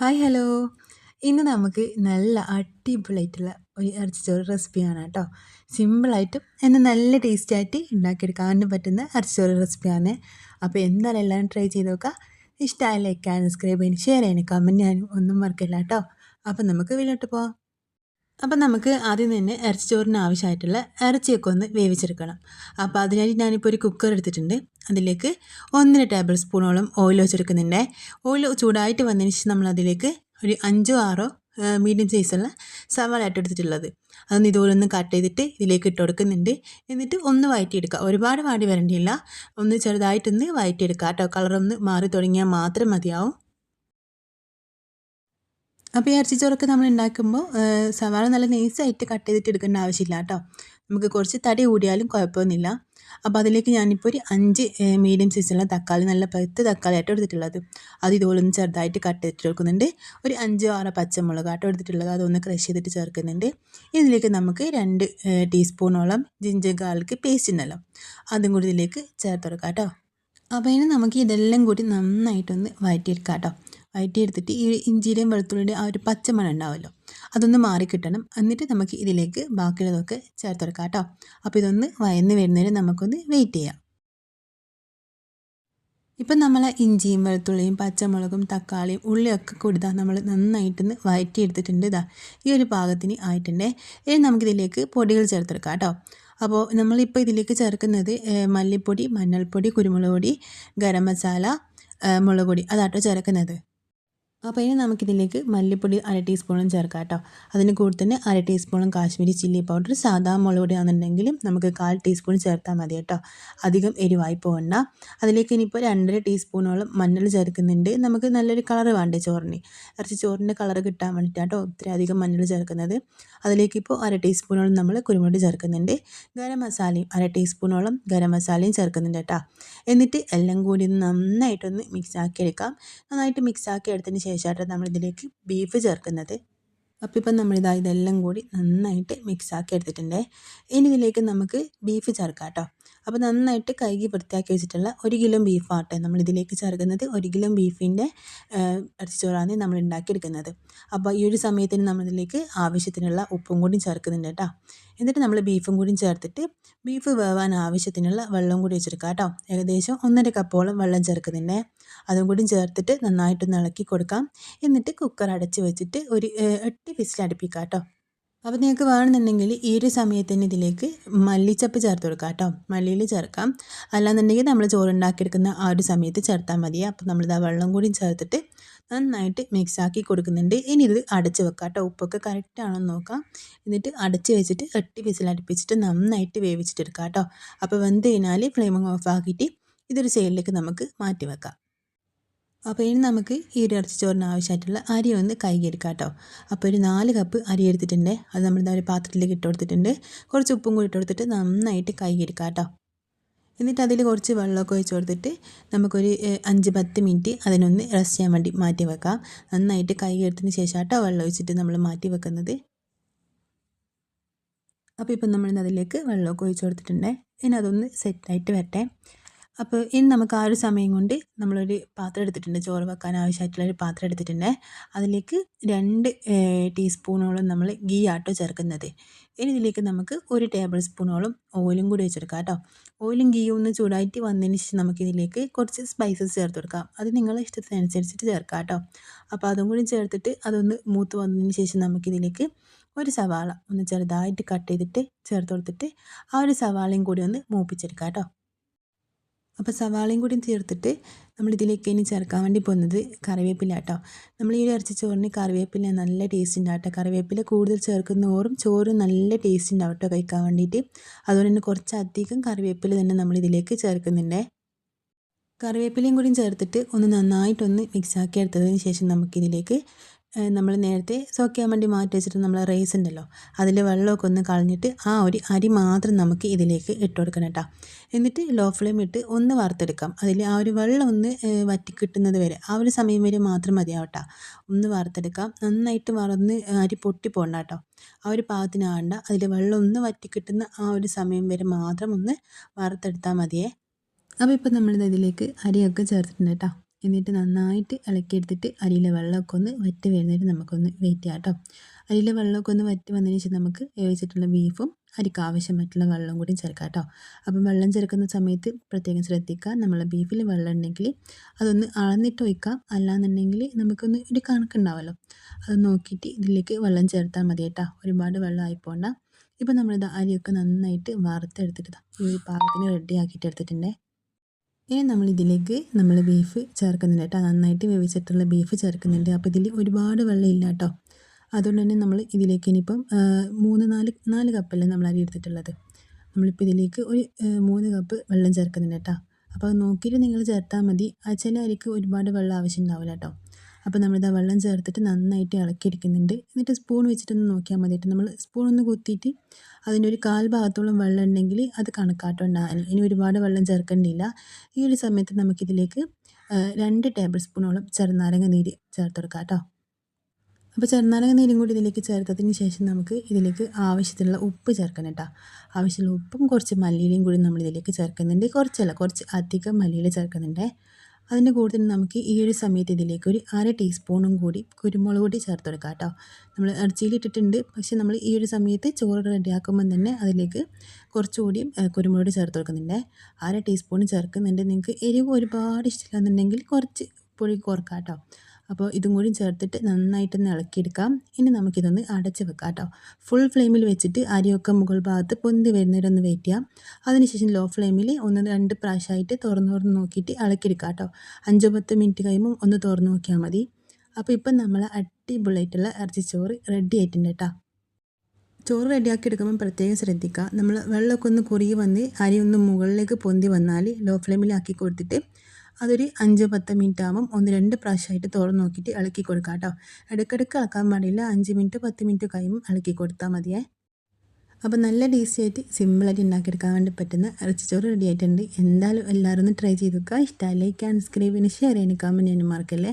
Hi hello. ഇന്ന് നമുക്ക് നല്ല അടിപൊളിയായിട്ടുള്ള ഒരു ഇറച്ചിച്ചോറ് റെസിപ്പിയാണ് കേട്ടോ. സിമ്പിളായിട്ടും എന്നാൽ നല്ല ടേസ്റ്റായിട്ട് ഉണ്ടാക്കിയെടുക്കാനും പറ്റുന്ന ഇറച്ചിച്ചോറ് റെസിപ്പിയാണ്. അപ്പോൾ എന്തായാലും എല്ലാവരും ട്രൈ ചെയ്ത് നോക്കുക. ഇഷ്ടമായി ലൈക്ക് ചെയ്യാനും സബ്സ്ക്രൈബ് ചെയ്യാനും ഷെയർ ചെയ്യാനും കമൻറ്റ് ചെയ്യാനും ഒന്നും മറക്കില്ല കേട്ടോ. അപ്പോൾ നമുക്ക് വീട്ടിലോട്ട് പോവാം. അപ്പം നമുക്ക് ആദ്യം തന്നെ ഇറച്ചിച്ചോറിന് ആവശ്യമായിട്ടുള്ള ഇറച്ചിയൊക്കെ ഒന്ന് വേവിച്ചെടുക്കണം. അപ്പോൾ അതിനായിട്ട് ഞാനിപ്പോൾ ഒരു കുക്കർ എടുത്തിട്ടുണ്ട്. അതിലേക്ക് 1 ടേബിൾ സ്പൂണോളം ഓയിൽ വെച്ചെടുക്കുന്നുണ്ട്. ഓയിൽ ചൂടായിട്ട് വന്നതിന് ശേഷം നമ്മളതിലേക്ക് ഒരു 5-6 മീഡിയം സൈസുള്ള സവാള ആയിട്ട് എടുത്തിട്ടുള്ളത്. അതൊന്ന് ഇതുപോലെ ഒന്ന് കട്ട് ചെയ്തിട്ട് ഇതിലേക്ക് ഇട്ട് കൊടുക്കുന്നുണ്ട്. എന്നിട്ട് ഒന്ന് വഴറ്റിയെടുക്കുക. ഒരുപാട് വാടി വരേണ്ടിയില്ല, ഒന്ന് ചെറുതായിട്ടൊന്ന് വഴറ്റിയെടുക്കുക കേട്ടോ. കളറൊന്ന് മാറി തുടങ്ങിയാൽ മാത്രം മതിയാവും. അപ്പോൾ ഈ ഇറച്ചിച്ചോറൊക്കെ നമ്മൾ ഉണ്ടാക്കുമ്പോൾ സവാള നല്ല നൈസായിട്ട് കട്ട് ചെയ്തിട്ട് എടുക്കേണ്ട ആവശ്യമില്ല കേട്ടോ. നമുക്ക് കുറച്ച് തടി കൂടിയാലും കുഴപ്പമൊന്നുമില്ല. അപ്പോൾ അതിലേക്ക് ഞാനിപ്പോൾ ഒരു 5 മീഡിയം സൈസുള്ള തക്കാളി, നല്ല പഴുത്ത തക്കാളിയായിട്ട് എടുത്തിട്ടുള്ളത്. അത് ഇതുപോലെ ഒന്ന് ചെറുതായിട്ട് കട്ട് ചെയ്തിട്ട് എടുക്കുന്നുണ്ട്. ഒരു 5-6 പച്ചമുളകാട്ടോ എടുത്തിട്ടുള്ളത്, അതൊന്ന് ക്രഷ് ചെയ്തിട്ട് ചേർക്കുന്നുണ്ട്. ഇതിലേക്ക് നമുക്ക് 2 ടീസ്പൂണോളം ജിഞ്ചർ ഗാർലിക് പേസ്റ്റ് ഉണ്ടല്ലോ, അതും കൂടി ഇതിലേക്ക് ചേർത്ത് കൊടുക്കാം കേട്ടോ. അപ്പോൾ ഇനി നമുക്ക് ഇതെല്ലാം കൂടി നന്നായിട്ടൊന്ന് വഴറ്റിയെടുക്കാം കേട്ടോ. വഴറ്റിയെടുത്തിട്ട് ഈ ഇഞ്ചിയുടെയും വെളുത്തുള്ളിയുടെയും ആ ഒരു പച്ചമണം ഉണ്ടാവുമല്ലോ, അതൊന്ന് മാറിക്കിട്ടണം. എന്നിട്ട് നമുക്ക് ഇതിലേക്ക് ബാക്കിയുള്ളതൊക്കെ ചേർത്തെടുക്കാം കേട്ടോ. അപ്പോൾ ഇതൊന്ന് വയന്ന് വരുന്നവരെ നമുക്കൊന്ന് വെയിറ്റ് ചെയ്യാം. ഇപ്പം നമ്മൾ ഇഞ്ചിയും വെളുത്തുള്ളിയും പച്ചമുളകും തക്കാളിയും ഉള്ളിയൊക്കെ കൂടി നമ്മൾ നന്നായിട്ടൊന്ന് വഴറ്റിയെടുത്തിട്ടുണ്ട്. ഈ ഒരു പാകത്തിന് ആയിട്ടുണ്ട്. ഇനി നമുക്കിതിലേക്ക് പൊടികൾ ചേർത്തെടുക്കാം കേട്ടോ. അപ്പോൾ നമ്മളിപ്പോൾ ഇതിലേക്ക് ചേർക്കുന്നത് മല്ലിപ്പൊടി, മഞ്ഞൾപ്പൊടി, കുരുമുളക് പൊടി, ഗരം മസാല, മുളക് പൊടി, അതാട്ടോ ചേർക്കുന്നത്. അപ്പോൾ ഇനി നമുക്കിതിലേക്ക് മല്ലിപ്പൊടി 1/2 ടീസ്പൂണും ചേർക്കാം കേട്ടോ. അതിന് കൂടെ തന്നെ 1/2 ടീസ്പൂണും കാശ്മീരി ചില്ലി പൗഡർ, സാധാ മുളക് പൊടിയാണെന്നുണ്ടെങ്കിലും നമുക്ക് 1/4 ടീസ്പൂൺ ചേർത്താൽ മതി കേട്ടോ. അധികം എരിവായി പോകണ്ട. അതിലേക്ക് ഇനിയിപ്പോൾ 2.5 ടീസ്പൂണോളം മഞ്ഞൾ ചേർക്കുന്നുണ്ട്. നമുക്ക് നല്ലൊരു കളർ വേണ്ടേ ചോറിന്, ഇറച്ചി ചോറിൻ്റെ കളർ കിട്ടാൻ വേണ്ടിയിട്ടാട്ടോ ഇത്രയധികം മഞ്ഞൾ ചേർക്കുന്നത്. അതിലേക്ക് ഇപ്പോൾ 1/2 ടീസ്പൂണോളം നമ്മൾ കുരുമുളക് ചേർക്കുന്നുണ്ട്. ഗരം മസാലയും 1/2 ടീസ്പൂണോളം ഗരം മസാലയും ചേർക്കുന്നുണ്ട് കേട്ടോ. എന്നിട്ട് എല്ലാം കൂടി നന്നായിട്ടൊന്ന് മിക്സ് ആക്കി എടുക്കാം. നന്നായിട്ട് മിക്സ് ആക്കി എടുത്തതിന് ശേഷമായിട്ട് നമ്മളിതിലേക്ക് ബീഫ് ചേർക്കുന്നത്. അപ്പോൾ ഇപ്പം ഇതെല്ലാം കൂടി നന്നായിട്ട് മിക്സ് ആക്കി എടുത്തിട്ടുണ്ട്. ഇനി ഇതിലേക്ക് നമുക്ക് ബീഫ് ചേർക്കാം കേട്ടോ. അപ്പോൾ നന്നായിട്ട് കഴുകി വൃത്തിയാക്കി വെച്ചിട്ടുള്ള 1 കിലോ ബീഫാട്ടെ നമ്മളിതിലേക്ക് ചേർക്കുന്നത്. 1 കിലോ ബീഫിൻ്റെ ഇറച്ചിച്ചോറാണ് നമ്മൾ ഉണ്ടാക്കിയെടുക്കുന്നത്. അപ്പോൾ ഈ ഒരു സമയത്തിന് നമ്മളിതിലേക്ക് ആവശ്യത്തിനുള്ള ഉപ്പും കൂടി ചേർക്കുന്നുണ്ട് കേട്ടോ. എന്നിട്ട് നമ്മൾ ബീഫും കൂടി ചേർത്തിട്ട് ബീഫ് വേവാൻ ആവശ്യത്തിനുള്ള വെള്ളം കൂടി വെച്ചെടുക്കാം കേട്ടോ. ഏകദേശം 1.5 കപ്പോളം വെള്ളം ചേർക്കുന്നുണ്ട്. അതും കൂടി ചേർത്തിട്ട് നന്നായിട്ടൊന്ന് ഇളക്കി കൊടുക്കാം. എന്നിട്ട് കുക്കർ അടച്ച് വെച്ചിട്ട് ഒരു 8 വിസിൽ അടുപ്പിക്കാം കേട്ടോ. അപ്പോൾ നിങ്ങൾക്ക് വേണമെന്നുണ്ടെങ്കിൽ ഈ ഒരു സമയത്ത് തന്നെ ഇതിലേക്ക് മല്ലിച്ചപ്പ് ചേർത്ത് കൊടുക്കാം കേട്ടോ. മല്ലിയിൽ ചേർക്കാം. അല്ലാന്നുണ്ടെങ്കിൽ നമ്മൾ ചോറുണ്ടാക്കിയെടുക്കുന്ന ആ ഒരു സമയത്ത് ചേർത്താൽ മതി. അപ്പോൾ നമ്മളിത് ആ വെള്ളം കൂടി ചേർത്തിട്ട് നന്നായിട്ട് മിക്സ് ആക്കി കൊടുക്കുന്നുണ്ട്. ഇനി ഇത് അടച്ച് വെക്കാം കേട്ടോ. ഉപ്പൊക്കെ കറക്റ്റ് ആണോ എന്ന് നോക്കാം. എന്നിട്ട് അടച്ച് വെച്ചിട്ട് 8 വിസിൽ അടുപ്പിച്ചിട്ട് നന്നായിട്ട് വേവിച്ചിട്ടെടുക്കാം കേട്ടോ. അപ്പോൾ വെന്ത് കഴിഞ്ഞാൽ ഫ്ലെയിം ഓഫ് ആക്കിയിട്ട് ഇതൊരു സൈഡിലേക്ക് നമുക്ക് മാറ്റി വെക്കാം. അപ്പോൾ ഇനി നമുക്ക് ഈ ഒരു ഇറച്ചിച്ചോറിന് ആവശ്യമായിട്ടുള്ള അരി ഒന്ന് കഴുകിയെടുക്കാം കേട്ടോ. അപ്പോൾ ഒരു 4 കപ്പ് അരി എടുത്തിട്ടുണ്ട്. അത് നമ്മളിതാ ഒരു പാത്രത്തിലേക്ക് ഇട്ട് കൊടുത്തിട്ടുണ്ട്. കുറച്ച് ഉപ്പും കൂടി ഇട്ട് കൊടുത്തിട്ട് നന്നായിട്ട് കഴുകിയെടുക്കാം കേട്ടോ. എന്നിട്ട് അതിൽ കുറച്ച് വെള്ളമൊക്കെ ഒഴിച്ച് കൊടുത്തിട്ട് നമുക്കൊരു 5-10 മിനിറ്റ് അതിനൊന്ന് റെസ്റ്റ് ചെയ്യാൻ വേണ്ടി മാറ്റി വെക്കാം. നന്നായിട്ട് കഴുകിയെടുത്തതിന് ശേഷം കേട്ടോ വെള്ളം ഒഴിച്ചിട്ട് നമ്മൾ മാറ്റി വെക്കുന്നത്. അപ്പോൾ ഇപ്പം നമ്മളിന്ന് അതിലേക്ക് വെള്ളമൊക്കെ ഒഴിച്ച് കൊടുത്തിട്ടുണ്ട്. ഇനി അതൊന്ന് സെറ്റായിട്ട് വരട്ടെ. അപ്പോൾ ഇനി നമുക്ക് ആ ഒരു സമയം കൊണ്ട് നമ്മളൊരു പാത്രം എടുത്തിട്ടുണ്ട്, ചോറ് വെക്കാൻ ആവശ്യമായിട്ടുള്ളൊരു പാത്രം എടുത്തിട്ടുണ്ട്. അതിലേക്ക് 2 ടീസ്പൂണോളം നമ്മൾ ഗീ ആട്ടോ ചേർക്കുന്നത്. ഇനി ഇതിലേക്ക് നമുക്ക് 1 ടേബിൾ സ്പൂണോളം ഓയിലും കൂടി വെച്ചെടുക്കാം കേട്ടോ. ഓയിലും ഗീയും ഒന്ന് ചൂടായിട്ട് വന്നതിന് ശേഷം നമുക്കിതിലേക്ക് കുറച്ച് സ്പൈസസ് ചേർത്ത് കൊടുക്കാം. അത് നിങ്ങളുടെ ഇഷ്ടത്തിനനുസരിച്ചിട്ട് ചേർക്കാം കേട്ടോ. അപ്പോൾ അതും കൂടി ചേർത്തിട്ട് അതൊന്ന് മൂത്ത് വന്നതിന് ശേഷം നമുക്കിതിലേക്ക് ഒരു സവാള ഒന്ന് ചെറുതായിട്ട് കട്ട് ചെയ്തിട്ട് ചേർത്ത് കൊടുത്തിട്ട് ആ ഒരു സവാളയും കൂടി ഒന്ന് മൂപ്പിച്ചെടുക്കാം കേട്ടോ. അപ്പോൾ സവാളയും കൂടി ചേർത്തിട്ട് നമ്മളിതിലേക്ക് ഇനി ചേർക്കാൻ വേണ്ടി പോകുന്നത് കറിവേപ്പില കേട്ടോ. നമ്മൾ ഈ ഒരു ഇറച്ചിച്ചോറിന് കറിവേപ്പില നല്ല ടേസ്റ്റ് ഉണ്ടാവും കേട്ടോ. കറിവേപ്പില കൂടുതൽ ചേർക്കുന്നതോറും ചോറ് നല്ല ടേസ്റ്റ് ഉണ്ടാവും കേട്ടോ കഴിക്കാൻ വേണ്ടിയിട്ട്. അതുകൊണ്ട് തന്നെ കുറച്ചധികം കറിവേപ്പില തന്നെ നമ്മളിതിലേക്ക് ചേർക്കുന്നുണ്ട്. കറിവേപ്പിലയും കൂടി ചേർത്തിട്ട് ഒന്ന് നന്നായിട്ടൊന്ന് മിക്സാക്കി എടുത്തതിന് ശേഷം നമുക്കിതിലേക്ക് നമ്മൾ നേരത്തെ സോക്ക് ചെയ്യാൻ വേണ്ടി മാറ്റി വെച്ചിട്ട് നമ്മൾ റൈസ് ഉണ്ടല്ലോ, അതിൽ വെള്ളമൊക്കെ ഒന്ന് കളഞ്ഞിട്ട് ആ ഒരു അരി മാത്രം നമുക്ക് ഇതിലേക്ക് ഇട്ട് കൊടുക്കണം കേട്ടോ. എന്നിട്ട് ലോ ഫ്ലെയിം ഇട്ട് ഒന്ന് വറുത്തെടുക്കാം. അതിൽ ആ ഒരു വെള്ളം ഒന്ന് വറ്റി കിട്ടുന്നത് വരെ, ആ ഒരു സമയം വരെ മാത്രം മതിയാവും കേട്ടോ. ഒന്ന് വറുത്തെടുക്കാം. നന്നായിട്ട് വറന്ന് അരി പൊട്ടി പോകണ്ട കേട്ടോ. ആ ഒരു പാകത്തിനാകണ്ട. അതിൽ വെള്ളം ഒന്ന് വറ്റി കിട്ടുന്ന ആ ഒരു സമയം വരെ മാത്രം ഒന്ന് വറുത്തെടുത്താൽ മതിയേ. അപ്പോൾ ഇപ്പോൾ നമ്മളിത് ഇതിലേക്ക് അരിയൊക്കെ ചേർത്തിട്ടുണ്ട് കേട്ടോ. എന്നിട്ട് നന്നായിട്ട് ഇളക്കിയെടുത്തിട്ട് അരിയിലെ വെള്ളമൊക്കെ ഒന്ന് വറ്റി വരുന്നതിന് നമുക്കൊന്ന് വെയിറ്റ് ചെയ്യാം കേട്ടോ. അരിയിലെ വെള്ളമൊക്കെ ഒന്ന് വറ്റി വന്നതിന് ശേഷം നമുക്ക് വേവിച്ചിട്ടുള്ള ബീഫും അരിക്ക് ആവശ്യമായിട്ടുള്ള വെള്ളം കൂടി ചേർക്കാം കേട്ടോ. അപ്പം വെള്ളം ചേർക്കുന്ന സമയത്ത് പ്രത്യേകം ശ്രദ്ധിക്കുക. നമ്മളെ ബീഫിൽ വെള്ളം ഉണ്ടെങ്കിൽ അതൊന്ന് അളന്നിട്ട് ഒഴിക്കാം. അല്ലാന്നുണ്ടെങ്കിൽ നമുക്കൊന്ന് ഒരു കണക്കുണ്ടാവുമല്ലോ, അത് നോക്കിയിട്ട് ഇതിലേക്ക് വെള്ളം ചേർത്താൽ മതി കേട്ടോ. ഒരുപാട് വെള്ളം ആയിപ്പോണ്ട. ഇപ്പം നമ്മളിത് അരിയൊക്കെ നന്നായിട്ട് വറുത്തെടുത്തിട്ട് ഈ ഒരു പാകത്തിന് റെഡി ആക്കിയിട്ട് എടുത്തിട്ടുണ്ടേ. ഇനി നമ്മളിതിലേക്ക് ബീഫ് ചേർക്കുന്നുണ്ട് കേട്ടോ. നന്നായിട്ട് വേവിച്ചിട്ടുള്ള ബീഫ് ചേർക്കുന്നുണ്ട്. അപ്പോൾ ഇതിൽ ഒരുപാട് വെള്ളം ഇല്ല കേട്ടോ. അതുകൊണ്ട് തന്നെ നമ്മൾ ഇതിലേക്ക് ഇനിയിപ്പം 4 കപ്പല്ലേ നമ്മൾ അരി എടുത്തിട്ടുള്ളത്. നമ്മളിപ്പോൾ ഇതിലേക്ക് ഒരു 3 കപ്പ് വെള്ളം ചേർക്കുന്നുണ്ട് കേട്ടോ. അപ്പോൾ അത് നോക്കിയിട്ട് നിങ്ങൾ ചേർത്താൽ മതി. ചില അരിക്ക് ഒരുപാട് വെള്ളം ആവശ്യം ഉണ്ടാവില്ല കേട്ടോ. അപ്പോൾ നമ്മളിത് വെള്ളം ചേർത്തിട്ട് നന്നായിട്ട് ഇളക്കിയെടുക്കുന്നുണ്ട്. എന്നിട്ട് സ്പൂൺ വെച്ചിട്ടൊന്ന് നോക്കിയാൽ മതി കേട്ടോ. നമ്മൾ സ്പൂൺ ഒന്ന് കുത്തിയിട്ട് അതിൻ്റെ ഒരു 1/4 ഭാഗത്തോളം വെള്ളം ഉണ്ടെങ്കിൽ അത് കണക്കാട്ടോ ഉണ്ടാകാൻ. ഇനി ഒരുപാട് വെള്ളം ചേർക്കേണ്ടിയില്ല. ഈ ഒരു സമയത്ത് നമുക്കിതിലേക്ക് 2 ടേബിൾ സ്പൂണോളം ചെറുനാരങ്ങ നീര് ചേർത്ത് കൊടുക്കാം കേട്ടോ. അപ്പോൾ ചെറുനാരങ്ങ നീരും കൂടി ഇതിലേക്ക് ചേർത്തതിന് ശേഷം നമുക്ക് ഇതിലേക്ക് ആവശ്യത്തിനുള്ള ഉപ്പ് ചേർക്കണം കേട്ടോ. ആവശ്യമുള്ള ഉപ്പും കുറച്ച് മല്ലിയിലയും കൂടി നമ്മൾ ഇതിലേക്ക് ചേർക്കുന്നുണ്ട്. കുറച്ച് അധികം മല്ലിയില ചേർക്കുന്നുണ്ട്. അതിൻ്റെ കൂടെ തന്നെ നമുക്ക് ഈ ഒരു സമയത്ത് ഇതിലേക്ക് ഒരു 1/2 ടീസ്പൂണും കൂടി കുരുമുളക് പൊടി ചേർത്ത് കൊടുക്കാം കേട്ടോ. നമ്മൾ ഇറച്ചിയിൽ ഇട്ടിട്ടുണ്ട്, പക്ഷേ നമ്മൾ ഈ ഒരു സമയത്ത് ചോറ് റെഡിയാക്കുമ്പം തന്നെ അതിലേക്ക് കുറച്ചുകൂടി കുരുമുളക് പൊടി ചേർത്ത് കൊടുക്കുന്നുണ്ട്. 1/2 ടീസ്പൂൺ ചേർക്കുന്നുണ്ട്. നിങ്ങൾക്ക് എരിവ് ഒരുപാട് ഇഷ്ടമില്ലെന്നുണ്ടെങ്കിൽ കുറച്ച് പൊടി കുറക്കാം കേട്ടോ. അപ്പോൾ ഇതും കൂടി ചേർത്തിട്ട് നന്നായിട്ടൊന്ന് ഇളക്കിയെടുക്കാം. ഇനി നമുക്കിതൊന്ന് അടച്ച് വെക്കാം കേട്ടോ. ഫുൾ ഫ്ലെയിമിൽ വെച്ചിട്ട് അരിയൊക്കെ മുകൾ ഭാഗത്ത് പൊന്തി വരുന്നവരെ ഒന്ന് വെയിറ്റ് ചെയ്യാം. അതിനുശേഷം ലോ ഫ്ലെയിമിൽ 1-2 പ്രാവശ്യമായിട്ട് തുറന്ന് നോക്കിയിട്ട് ഇളക്കിയെടുക്കാം കേട്ടോ. 5-10 മിനിറ്റ് കഴിയുമ്പോൾ ഒന്ന് തുറന്ന് നോക്കിയാൽ മതി. അപ്പോൾ ഇപ്പം നമ്മൾ അടിപൊളിയായിട്ടുള്ള ഇറച്ചിച്ചോറ് റെഡി ആയിട്ടുണ്ട് കേട്ടോ. ചോറ് റെഡിയാക്കി എടുക്കുമ്പോൾ പ്രത്യേകം ശ്രദ്ധിക്കുക. നമ്മൾ വെള്ളമൊക്കെ ഒന്ന് കുറുകി വന്ന് അരി ഒന്ന് മുകളിലേക്ക് പൊന്തി വന്നാൽ ലോ ഫ്ലെയിമിലാക്കി കൊടുത്തിട്ട് അതൊരു 5-10 മിനിറ്റ് ആകുമ്പം 1-2 പ്രാവശ്യമായിട്ട് തുറന്ന് നോക്കിയിട്ട് ഇളക്കി കൊടുക്കുക കേട്ടോ. ഇടയ്ക്കിടയ്ക്ക് ഇളക്കാൻ പാടില്ല. 5 മിനിറ്റ് 10 മിനിറ്റ് കഴിയുമ്പോൾ ഇളക്കി കൊടുത്താൽ മതിയേ. അപ്പോൾ നല്ല ടേസ്റ്റി ആയിട്ട് സിമ്പിളായിട്ട് ഉണ്ടാക്കിയെടുക്കാൻ വേണ്ടി പറ്റുന്ന ഇറച്ചിച്ചോറ് റെഡി ആയിട്ടുണ്ട്. എന്തായാലും എല്ലാവരും ഒന്ന് ട്രൈ ചെയ്ത് നോക്കുക. ഇഷ്ടമായി ലൈക്ക് ആൻഡ് സബ്സ്ക്രൈബ് ചെയ്യാൻ ഷെയർ ചെയ്യാൻ കമൻറ്റ് ചെയ്യാനും മറക്കല്ലേ.